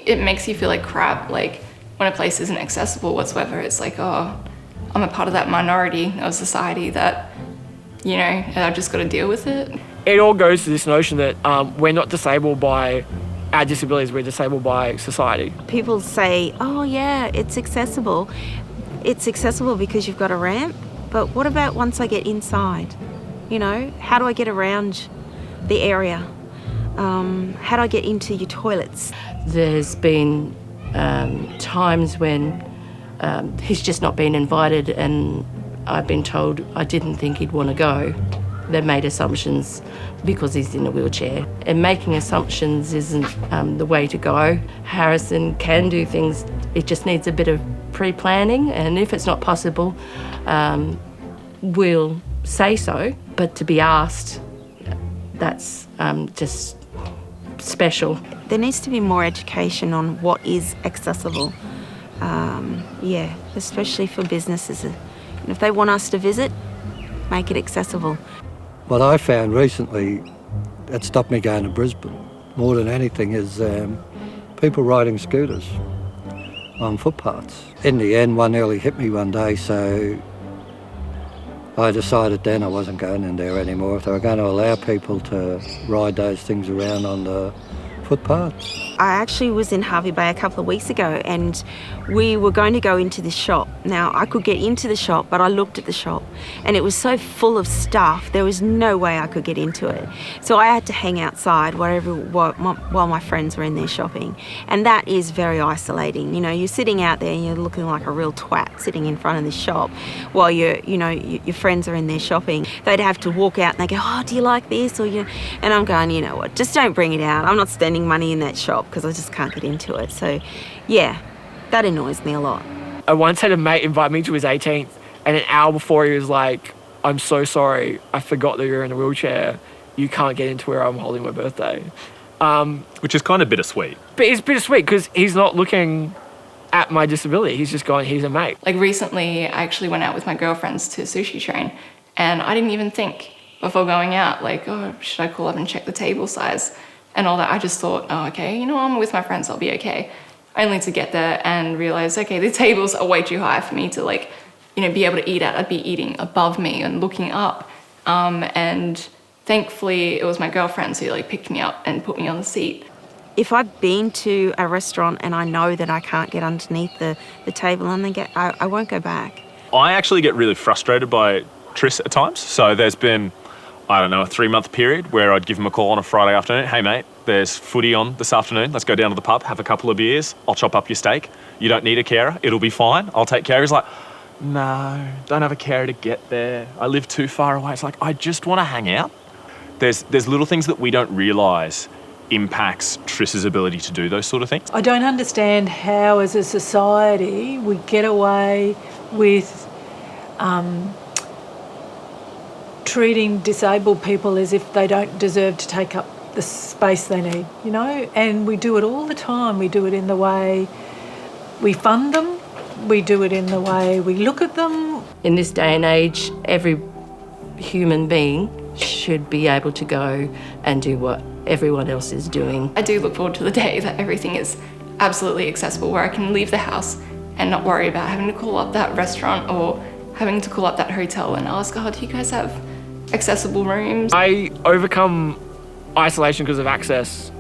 it makes you feel like crap, like when a place isn't accessible whatsoever. It's like, oh, I'm a part of that minority of society that, you know, I've just got to deal with it. It all goes to this notion that we're not disabled by our disabilities, we're disabled by society. People say, oh yeah, it's accessible. It's accessible because you've got a ramp, but what about once I get inside? You know, how do I get around the area? How do I get into your toilets? There's been times when he's just not been invited, and I've been told I didn't think he'd want to go. They've made assumptions because he's in a wheelchair. And making assumptions isn't the way to go. Harrison can do things, it just needs a bit of pre-planning, and if it's not possible, we'll say so. But to be asked, that's just special. There needs to be more education on what is accessible. Especially for businesses. And if they want us to visit, make it accessible. What I found recently that stopped me going to Brisbane more than anything is people riding scooters on footpaths. In the end, one nearly hit me one day, so I decided then I wasn't going in there anymore. If they were going to allow people to ride those things around on the footpaths. I actually was in Hervey Bay a couple of weeks ago, and we were going to go into this shop. Now, I could get into the shop, but I looked at the shop and it was so full of stuff, there was no way I could get into it. So I had to hang outside while my friends were in there shopping. And that is very isolating. You know, you're sitting out there and you're looking like a real twat sitting in front of this shop while your friends are in there shopping. They'd have to walk out and they go, oh, do you like this? And I'm going, you know what, just don't bring it out. I'm not spending money in that shop because I just can't get into it. So, yeah, that annoys me a lot. I once had a mate invite me to his 18th, and an hour before he was like, I'm so sorry, I forgot that you're in a wheelchair. You can't get into where I'm holding my birthday. Which is kind of bittersweet. But it's bittersweet because he's not looking at my disability. He's just going, he's a mate. Like recently, I actually went out with my girlfriends to a sushi train, and I didn't even think before going out, like, oh, should I call up and check the table size and all that. I just thought, oh, okay, you know, I'm with my friends, I'll be okay. Only to get there and realize, okay, the tables are way too high for me to, like, you know, be able to eat at. I'd be eating above me and looking up. And thankfully, it was my girlfriends who, like, picked me up and put me on the seat. If I've been to a restaurant and I know that I can't get underneath the table, I won't go back. I actually get really frustrated by Tris at times. So there's been, I don't know, a 3-month period where I'd give him a call on a Friday afternoon. Hey, mate, there's footy on this afternoon. Let's go down to the pub, have a couple of beers. I'll chop up your steak. You don't need a carer. It'll be fine. I'll take care. He's like, no, don't have a carer to get there. I live too far away. It's like, I just want to hang out. There's little things that we don't realise impacts Tris's ability to do those sort of things. I don't understand how, as a society, we get away with treating disabled people as if they don't deserve to take up the space they need, you know? And we do it all the time. We do it in the way we fund them. We do it in the way we look at them. In this day and age, every human being should be able to go and do what everyone else is doing. I do look forward to the day that everything is absolutely accessible, where I can leave the house and not worry about having to call up that restaurant or having to call up that hotel and ask, oh, do you guys have accessible rooms? I overcome isolation because of access,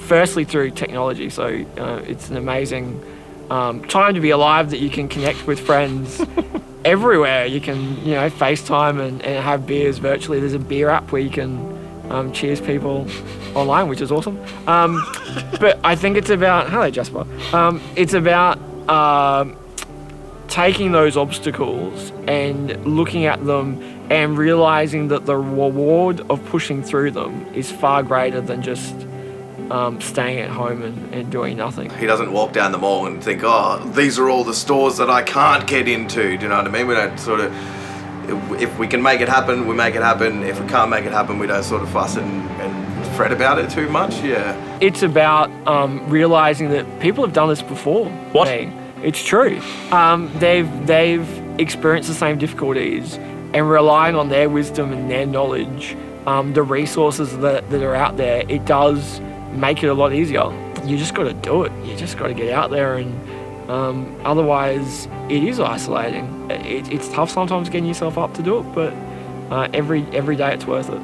firstly through technology. So it's an amazing time to be alive, that you can connect with friends everywhere. You can, you know, FaceTime and have beers virtually. There's a beer app where you can cheers people online, which is awesome. But I think it's about, hello Jasper, it's about taking those obstacles and looking at them and realising that the reward of pushing through them is far greater than just staying at home and doing nothing. He doesn't walk down the mall and think, oh, these are all the stores that I can't get into. Do you know what I mean? We don't sort of, if we can make it happen, we make it happen. If we can't make it happen, we don't sort of fuss and fret about it too much, yeah. It's about realising that people have done this before. What? It's true. They've experienced the same difficulties, and relying on their wisdom and their knowledge, the resources that are out there, it does make it a lot easier. you just got to do it. You just got to get out there, and otherwise it is isolating. It's tough sometimes getting yourself up to do it, but every day it's worth it.